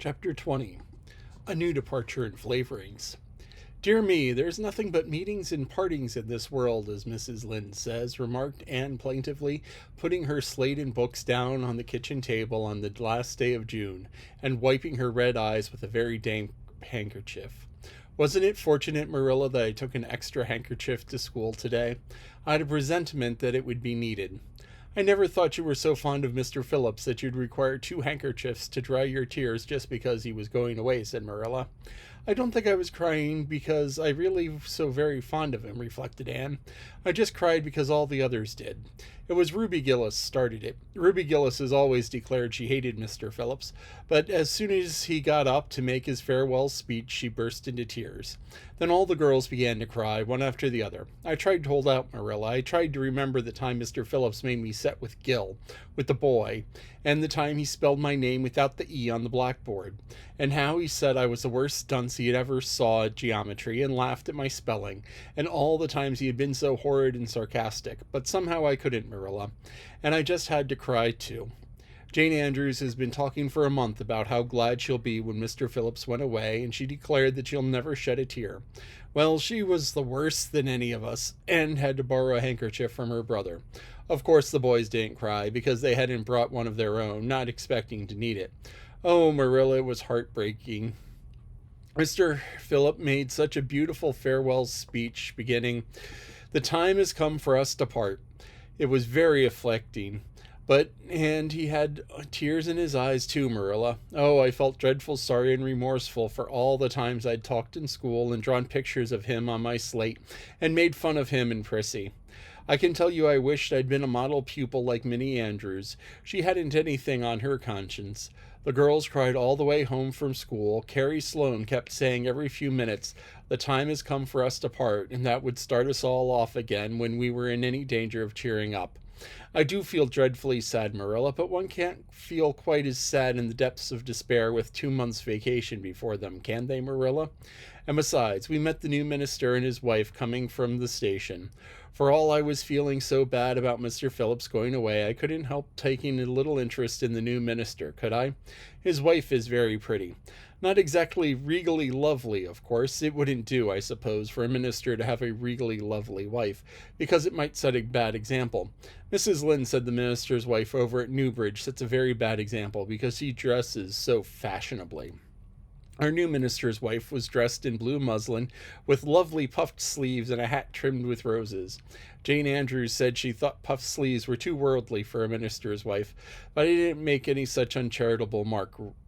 Chapter 20. A New Departure in Flavorings. Dear me, there's nothing but meetings and partings in this world, as Mrs. Lynde says, remarked Anne plaintively, putting her slate and books down on the kitchen table on the last day of June, and wiping her red eyes with a very damp handkerchief. Wasn't it fortunate, Marilla, that I took an extra handkerchief to school today? I had a presentiment that it would be needed. I never thought you were so fond of Mr. Phillips that you'd require two handkerchiefs to dry your tears just because he was going away, said Marilla. I don't think I was crying because I really so very fond of him, reflected Anne. I just cried because all the others did. It was Ruby Gillis started it. Ruby Gillis has always declared she hated Mr. Phillips, but as soon as he got up to make his farewell speech, she burst into tears. Then all the girls began to cry, one after the other. I tried to hold out, Marilla. I tried to remember the time Mr. Phillips made me set with Gil, with the boy, and the time he spelled my name without the E on the blackboard, and how he said I was the worst dunce he had ever saw at geometry, and laughed at my spelling, and all the times he had been so horrid and sarcastic. But somehow I couldn't, Marilla, and I just had to cry too. Jane Andrews has been talking for a month about how glad she'll be when Mr. Phillips went away, and she declared that she'll never shed a tear. Well, she was the worse than any of us, and had to borrow a handkerchief from her brother. Of course the boys didn't cry, because they hadn't brought one of their own, not expecting to need it. Oh, Marilla, it was heartbreaking. Mr. Phillip made such a beautiful farewell speech, beginning, "The time has come for us to part." It was very afflicting. And he had tears in his eyes too, Marilla. Oh, I felt dreadful sorry and remorseful for all the times I'd talked in school and drawn pictures of him on my slate and made fun of him and Prissy. I can tell you I wished I'd been a model pupil like Minnie Andrews. She hadn't anything on her conscience. The girls cried all the way home from school. Carrie Sloane kept saying every few minutes, "The time has come for us to part," and that would start us all off again when we were in any danger of cheering up. I do feel dreadfully sad, Marilla, but one can't feel quite as sad in the depths of despair with 2 months' vacation before them, can they, Marilla? And besides, we met the new minister and his wife coming from the station. For all I was feeling so bad about Mr. Phillips going away, I couldn't help taking a little interest in the new minister, could I? His wife is very pretty. Not exactly regally lovely, of course. It wouldn't do, I suppose, for a minister to have a regally lovely wife, because it might set a bad example. Mrs. Lynde said the minister's wife over at Newbridge sets a very bad example because he dresses so fashionably. Our new minister's wife was dressed in blue muslin, with lovely puffed sleeves and a hat trimmed with roses. Jane Andrews said she thought puffed sleeves were too worldly for a minister's wife, but I didn't make any such uncharitable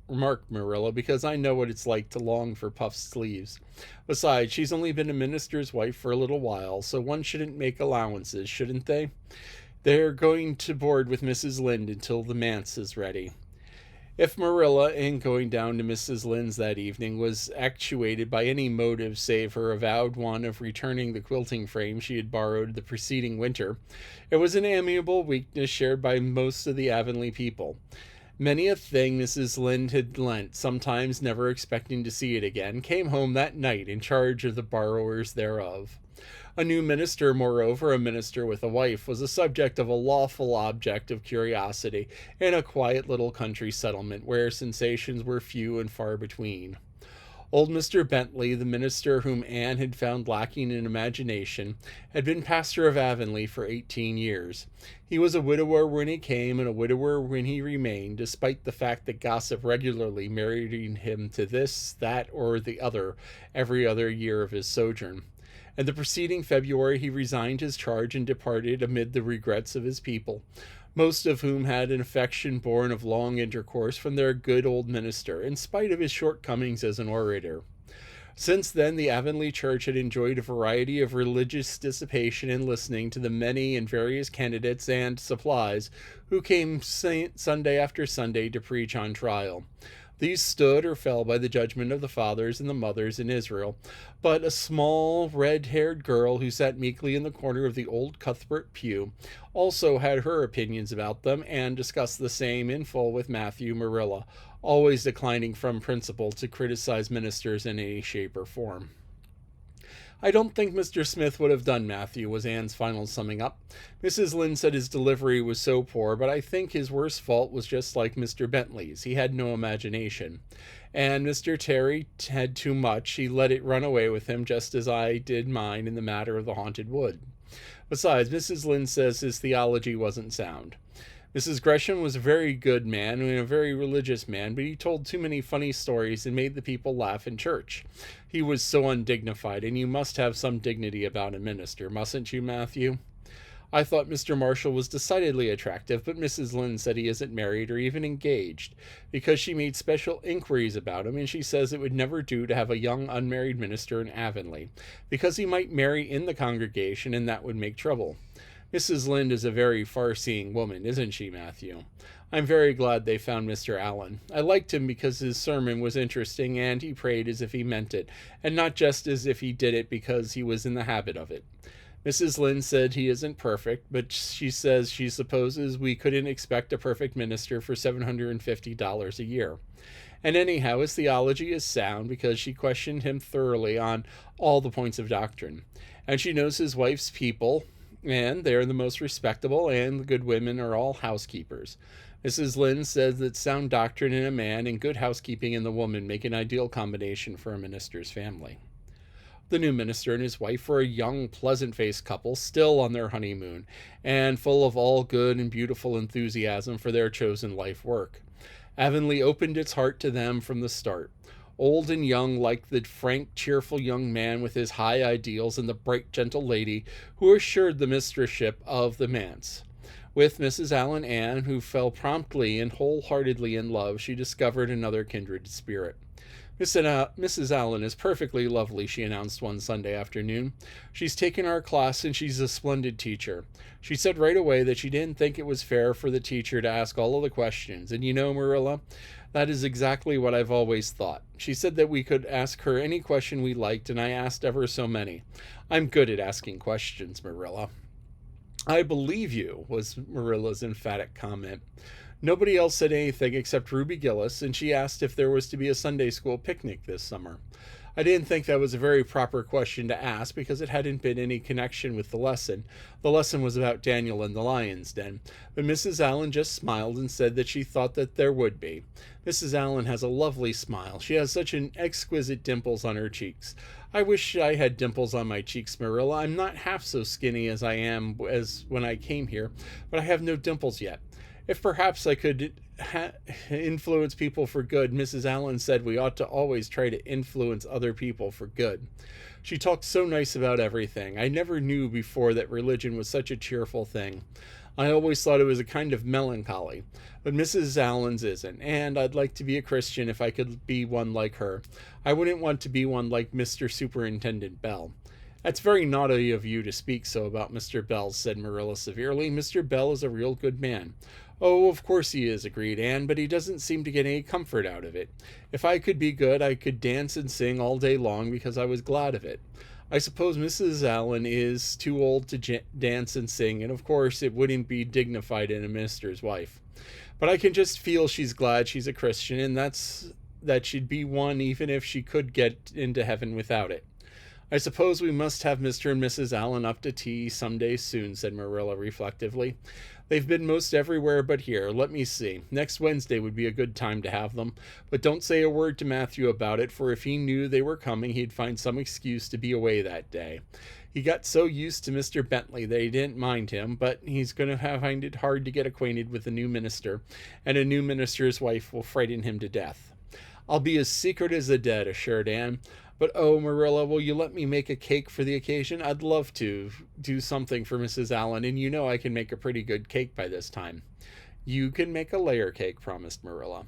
remark, Marilla, because I know what it's like to long for puffed sleeves. Besides, she's only been a minister's wife for a little while, so one shouldn't make allowances, shouldn't they? They're going to board with Mrs. Lynde until the manse is ready. If Marilla, in going down to Mrs. Lynde's that evening, was actuated by any motive save her avowed one of returning the quilting frame she had borrowed the preceding winter, it was an amiable weakness shared by most of the Avonlea people. Many a thing Mrs. Lynde had lent, sometimes never expecting to see it again, came home that night in charge of the borrowers thereof. A new minister, moreover, a minister with a wife, was a subject of a lawful object of curiosity in a quiet little country settlement where sensations were few and far between. Old Mr. Bentley, the minister whom Anne had found lacking in imagination, had been pastor of Avonlea for 18 years. He was a widower when he came and a widower when he remained, despite the fact that gossip regularly married him to this, that, or the other every other year of his sojourn. And the preceding February he resigned his charge and departed amid the regrets of his people, most of whom had an affection born of long intercourse from their good old minister, in spite of his shortcomings as an orator. Since then, the Avonlea church had enjoyed a variety of religious dissipation in listening to the many and various candidates and supplies who came Sunday after Sunday to preach on trial. These stood or fell by the judgment of the fathers and the mothers in Israel, but a small, red-haired girl who sat meekly in the corner of the old Cuthbert pew also had her opinions about them and discussed the same in full with Matthew Marilla, always declining from principle to criticize ministers in any shape or form. "I don't think Mr. Smith would have done, Matthew," was Anne's final summing up. "Mrs. Lynde said his delivery was so poor, but I think his worst fault was just like Mr. Bentley's. He had no imagination. And Mr. Terry had too much. He let it run away with him, just as I did mine in the matter of the haunted wood. Besides, Mrs. Lynde says his theology wasn't sound. Mrs. Gresham was a very good man and a very religious man, but he told too many funny stories and made the people laugh in church. He was so undignified, and you must have some dignity about a minister, mustn't you, Matthew? I thought Mr. Marshall was decidedly attractive, but Mrs. Lynde said he isn't married or even engaged, because she made special inquiries about him, and she says it would never do to have a young unmarried minister in Avonlea, because he might marry in the congregation, and that would make trouble. Mrs. Lynde is a very far-seeing woman, isn't she, Matthew? I'm very glad they found Mr. Allen. I liked him because his sermon was interesting, and he prayed as if he meant it, and not just as if he did it because he was in the habit of it. Mrs. Lynde said he isn't perfect, but she says she supposes we couldn't expect a perfect minister for $750 a year. And anyhow, his theology is sound because she questioned him thoroughly on all the points of doctrine. And she knows his wife's people, and they're the most respectable, and the good women are all housekeepers. Mrs. Lynde says that sound doctrine in a man and good housekeeping in the woman make an ideal combination for a minister's family. The new minister and his wife were a young, pleasant-faced couple, still on their honeymoon, and full of all good and beautiful enthusiasm for their chosen life work. Avonlea opened its heart to them from the start. Old and young, like the frank, cheerful young man with his high ideals and the bright, gentle lady who assured the mistressship of the manse. With Mrs. Allen Ann, who fell promptly and wholeheartedly in love, she discovered another kindred spirit. Mrs. Allen is perfectly lovely, she announced one Sunday afternoon. She's taken our class and she's a splendid teacher. She said right away that she didn't think it was fair for the teacher to ask all of the questions. And you know, Marilla, that is exactly what I've always thought. She said that we could ask her any question we liked, and I asked ever so many. I'm good at asking questions, Marilla. I believe you, was Marilla's emphatic comment. Nobody else said anything except Ruby Gillis, and she asked if there was to be a Sunday school picnic this summer. I didn't think that was a very proper question to ask because it hadn't been any connection with the lesson. The lesson was about Daniel and the lion's den. But Mrs. Allen just smiled and said that she thought that there would be. Mrs. Allen has a lovely smile. She has such an exquisite dimples on her cheeks. I wish I had dimples on my cheeks, Marilla. I'm not half so skinny as I am as when I came here, but I have no dimples yet. If perhaps I could influence people for good, Mrs. Allen said we ought to always try to influence other people for good. She talked so nice about everything. I never knew before that religion was such a cheerful thing. I always thought it was a kind of melancholy, but Mrs. Allen's isn't, and I'd like to be a Christian if I could be one like her. I wouldn't want to be one like Mr. Superintendent Bell. That's very naughty of you to speak so about Mr. Bell, said Marilla severely. Mr. Bell is a real good man. Oh, of course he is, agreed Anne, but he doesn't seem to get any comfort out of it. If I could be good, I could dance and sing all day long because I was glad of it. I suppose Mrs. Allen is too old to dance and sing, and of course it wouldn't be dignified in a minister's wife. But I can just feel she's glad she's a Christian, and that she'd be one even if she could get into heaven without it. I suppose we must have Mr. and Mrs. Allen up to tea some day soon, said Marilla reflectively. They've been most everywhere but here. Let me see. Next Wednesday would be a good time to have them. But don't say a word to Matthew about it, for if he knew they were coming, he'd find some excuse to be away that day. He got so used to Mr. Bentley that he didn't mind him, but he's going to find it hard to get acquainted with a new minister, and a new minister's wife will frighten him to death. I'll be as secret as the dead, assured Anne. But oh, Marilla, will you let me make a cake for the occasion? I'd love to do something for Mrs. Allen, and you know I can make a pretty good cake by this time. You can make a layer cake, promised Marilla.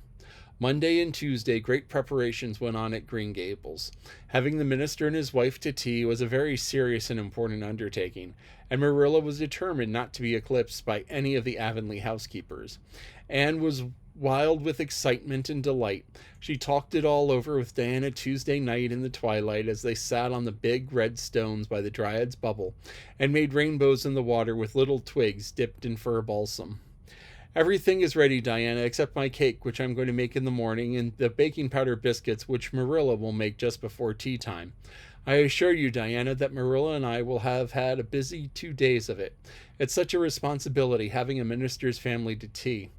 Monday and Tuesday, great preparations went on at Green Gables. Having the minister and his wife to tea was a very serious and important undertaking, and Marilla was determined not to be eclipsed by any of the Avonlea housekeepers. Anne was wild with excitement and delight. She talked it all over with Diana Tuesday night in the twilight as they sat on the big red stones by the Dryad's Bubble and made rainbows in the water with little twigs dipped in fir balsam. Everything is ready, Diana, except my cake, which I'm going to make in the morning, and the baking powder biscuits, which Marilla will make just before tea time. I assure you, Diana, that Marilla and I will have had a busy 2 days of it. It's such a responsibility having a minister's family to tea.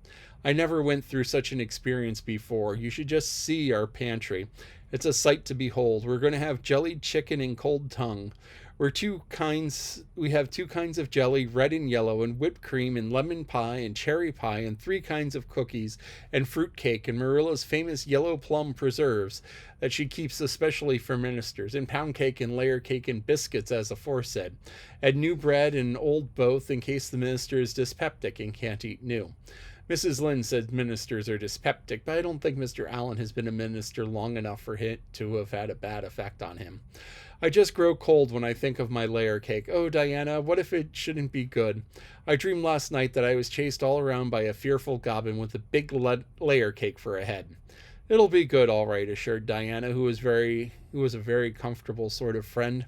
I never went through such an experience before. You should just see our pantry. It's a sight to behold. We're going to have jellied chicken and cold tongue. We have two kinds of jelly, red and yellow, and whipped cream and lemon pie and cherry pie and three kinds of cookies and fruit cake and Marilla's famous yellow plum preserves that she keeps especially for ministers, and pound cake and layer cake and biscuits as aforesaid, and new bread and old both in case the minister is dyspeptic and can't eat new. Mrs. Lynde said ministers are dyspeptic, but I don't think Mr. Allen has been a minister long enough for it to have had a bad effect on him. I just grow cold when I think of my layer cake. Oh, Diana, what if it shouldn't be good? I dreamed last night that I was chased all around by a fearful goblin with a big layer cake for a head. It'll be good, all right, assured Diana, who was a very comfortable sort of friend.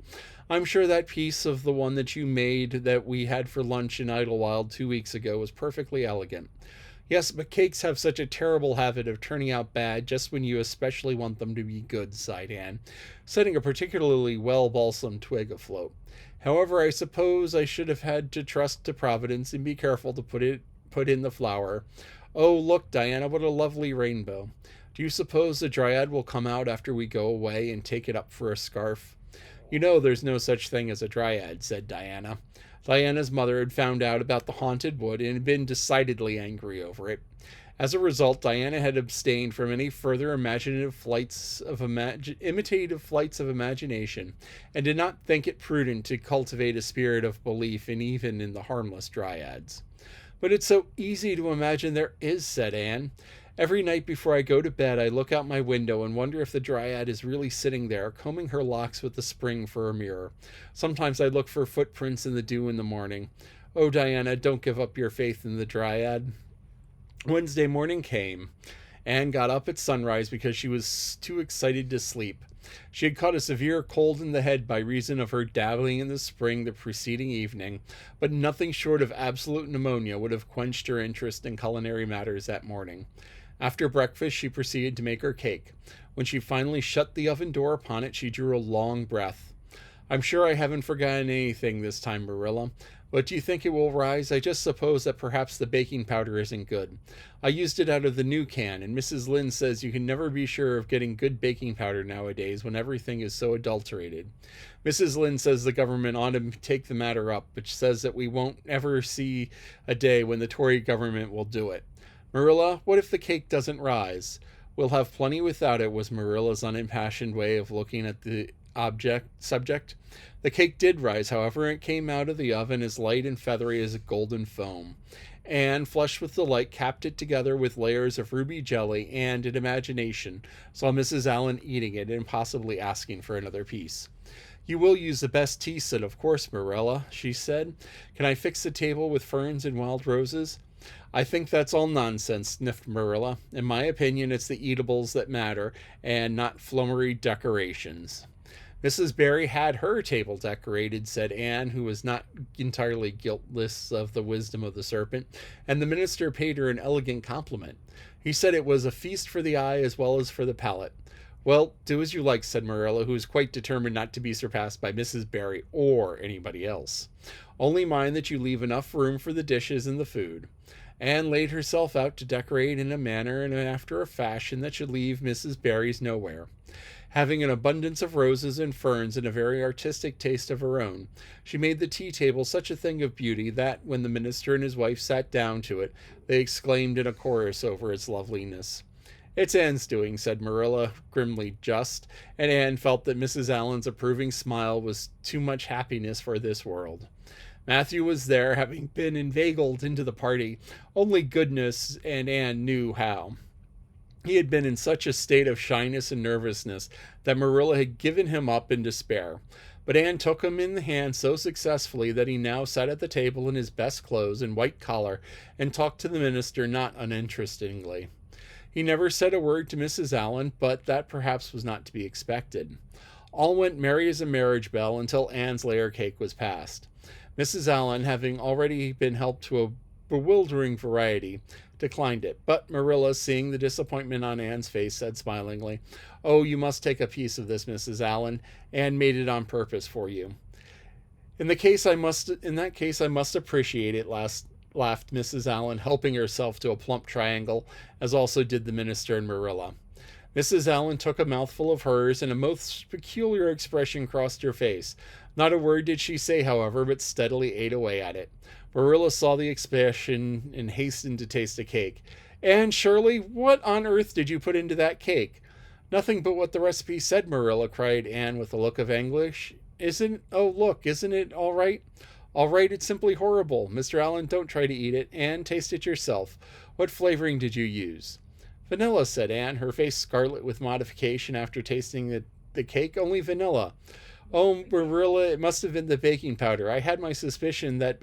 I'm sure that piece of the one that you made that we had for lunch in Idlewild 2 weeks ago was perfectly elegant. Yes, but cakes have such a terrible habit of turning out bad just when you especially want them to be good, sighed Anne, setting a particularly well balsamed twig afloat. However, I suppose I should have had to trust to Providence and be careful to put in the flour. Oh, look, Diana, what a lovely rainbow. Do you suppose the dryad will come out after we go away and take it up for a scarf? You know there's no such thing as a dryad, said Diana. Diana's mother had found out about the haunted wood and had been decidedly angry over it. As a result, Diana had abstained from any further imitative flights of imagination, and did not think it prudent to cultivate a spirit of belief even in the harmless dryads. But it's so easy to imagine there is, said Anne. Every night before I go to bed, I look out my window and wonder if the dryad is really sitting there, combing her locks with the spring for a mirror. Sometimes I look for footprints in the dew in the morning. Oh, Diana, don't give up your faith in the dryad. Wednesday morning came. Anne got up at sunrise because she was too excited to sleep. She had caught a severe cold in the head by reason of her dabbling in the spring the preceding evening, but nothing short of absolute pneumonia would have quenched her interest in culinary matters that morning. After breakfast, she proceeded to make her cake. When she finally shut the oven door upon it, she drew a long breath. I'm sure I haven't forgotten anything this time, Marilla. But do you think it will rise? I just suppose that perhaps the baking powder isn't good. I used it out of the new can, and Mrs. Lynde says you can never be sure of getting good baking powder nowadays when everything is so adulterated. Mrs. Lynde says the government ought to take the matter up, but says that we won't ever see a day when the Tory government will do it. Marilla, what if the cake doesn't rise? We'll have plenty without it, was Marilla's unimpassioned way of looking at the subject. The cake did rise, however, and it came out of the oven as light and feathery as a golden foam. Anne, flushed with delight, capped it together with layers of ruby jelly, and, in imagination, saw Mrs. Allen eating it and possibly asking for another piece. You will use the best tea set, of course, Marilla, she said. Can I fix the table with ferns and wild roses? I think that's all nonsense, sniffed Marilla. In my opinion, it's the eatables that matter, and not flummery decorations. Mrs. Barry had her table decorated, said Anne, who was not entirely guiltless of the wisdom of the serpent, and the minister paid her an elegant compliment. He said it was a feast for the eye as well as for the palate. Well, do as you like, said Marilla, who was quite determined not to be surpassed by Mrs. Barry or anybody else. Only mind that you leave enough room for the dishes and the food. Anne laid herself out to decorate in a manner and after a fashion that should leave Mrs. Barry's nowhere. Having an abundance of roses and ferns and a very artistic taste of her own, she made the tea table such a thing of beauty that, when the minister and his wife sat down to it, they exclaimed in a chorus over its loveliness. It's Anne's doing, said Marilla, grimly just, and Anne felt that Mrs. Allen's approving smile was too much happiness for this world. Matthew was there, having been inveigled into the party. Only goodness and Anne knew how. He had been in such a state of shyness and nervousness that Marilla had given him up in despair. But Anne took him in the hand so successfully that he now sat at the table in his best clothes and white collar and talked to the minister not uninterestingly. He never said a word to Mrs. Allen, but that perhaps was not to be expected. All went merry as a marriage bell until Anne's layer cake was passed. Mrs. Allen, having already been helped to a bewildering variety, declined it. But Marilla, seeing the disappointment on Anne's face, said smilingly, "Oh, you must take a piece of this, Mrs. Allen. Anne made it on purpose for you." In that case I must appreciate it, laughed Mrs. Allen, helping herself to a plump triangle, as also did the minister and Marilla. Mrs. Allen took a mouthful of hers, and a most peculiar expression crossed her face. Not a word did she say, however, but steadily ate away at it. Marilla saw the expression and hastened to taste the cake. "Anne Shirley, what on earth did you put into that cake?" "Nothing but what the recipe said, Marilla," cried Anne with a look of anguish. "Isn't it all right?" "All right, it's simply horrible. Mr. Allen, don't try to eat it. Anne, taste it yourself. What flavoring did you use?" "Vanilla," said Anne, her face scarlet with mortification after tasting the cake. "Only vanilla." "Oh, Marilla, it must have been the baking powder. I had my suspicion that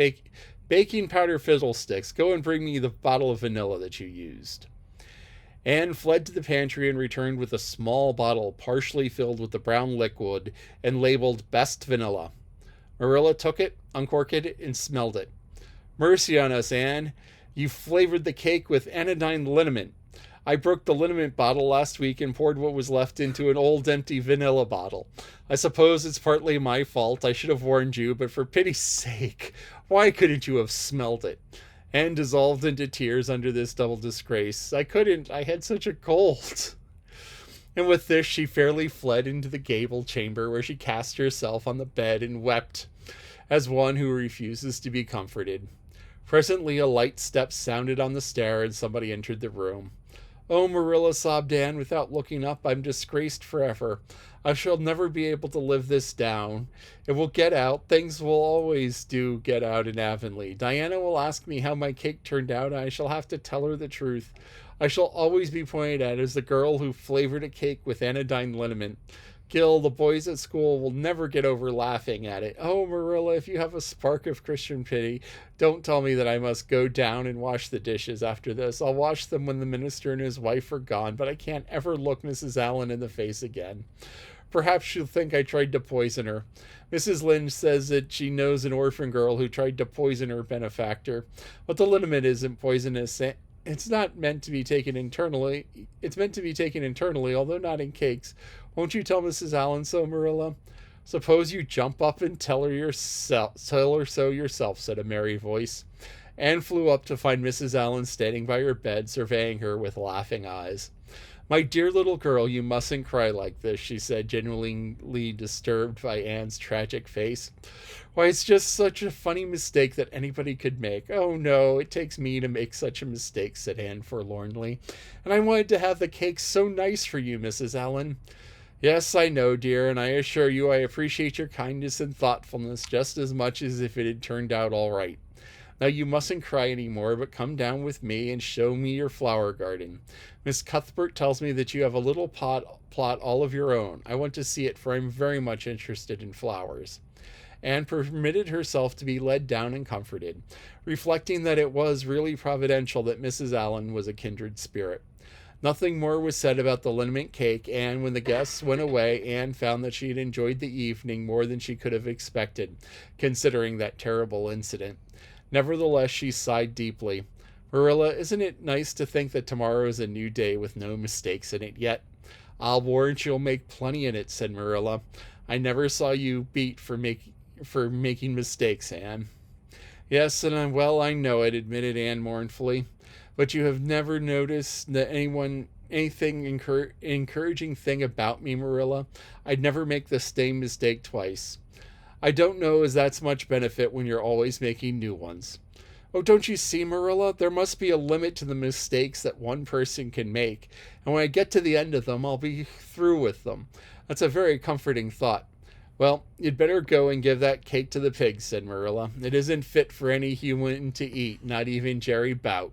baking powder fiddlesticks. Go and bring me the bottle of vanilla that you used." Anne fled to the pantry and returned with a small bottle partially filled with the brown liquid and labeled Best Vanilla. Marilla took it, uncorked it, and smelled it. "Mercy on us, Anne. You flavored the cake with anodyne liniment. I broke the liniment bottle last week and poured what was left into an old empty vanilla bottle. I suppose it's partly my fault. I should have warned you, but for pity's sake, why couldn't you have smelled it?" Anne dissolved into tears under this double disgrace. "I couldn't. I had such a cold." And with this she fairly fled into the gable chamber, where she cast herself on the bed and wept as one who refuses to be comforted. Presently a light step sounded on the stair and somebody entered the room. "Oh, Marilla," sobbed Anne, without looking up, "I'm disgraced forever. I shall never be able to live this down. It will get out. Things will always do get out in Avonlea. Diana will ask me how my cake turned out, and I shall have to tell her the truth. I shall always be pointed at as the girl who flavored a cake with anodyne liniment. Gil, the boys at school will never get over laughing at it. Oh, Marilla, if you have a spark of Christian pity, don't tell me that I must go down and wash the dishes after this. I'll wash them when the minister and his wife are gone, but I can't ever look Mrs. Allen in the face again. Perhaps she'll think I tried to poison her. Mrs. Lynde says that she knows an orphan girl who tried to poison her benefactor. But the liniment isn't poisonous. It's not meant to be taken internally. It's meant to be taken internally, although not in cakes. Won't you tell Mrs. Allen so, Marilla?" "Suppose you jump up and tell her so yourself," said a merry voice. Anne flew up to find Mrs. Allen standing by her bed, surveying her with laughing eyes. "My dear little girl, you mustn't cry like this," she said, genuinely disturbed by Anne's tragic face. "Why, it's just such a funny mistake that anybody could make." "Oh, no, it takes me to make such a mistake," said Anne forlornly. "And I wanted to have the cake so nice for you, Mrs. Allen." "Yes, I know, dear, and I assure you I appreciate your kindness and thoughtfulness just as much as if it had turned out all right. Now you mustn't cry any more, but come down with me and show me your flower garden. Miss Cuthbert tells me that you have a little plot all of your own. I want to see it, for I'm very much interested in flowers." Anne permitted herself to be led down and comforted, reflecting that it was really providential that Mrs. Allen was a kindred spirit. Nothing more was said about the liniment cake, and when the guests went away, Anne found that she had enjoyed the evening more than she could have expected, considering that terrible incident. Nevertheless, she sighed deeply. "Marilla, isn't it nice to think that tomorrow is a new day with no mistakes in it yet?" "I'll warrant you'll make plenty in it," said Marilla. "I never saw you beat for making mistakes, Anne." "Yes, and I know it," admitted Anne mournfully. "But you have never noticed that anything encouraging thing about me, Marilla? I'd never make the same mistake twice." "I don't know as that's much benefit when you're always making new ones." "Oh, don't you see, Marilla? There must be a limit to the mistakes that one person can make, and when I get to the end of them, I'll be through with them. That's a very comforting thought." "Well, you'd better go and give that cake to the pigs," said Marilla. "It isn't fit for any human to eat, not even Jerry Bout."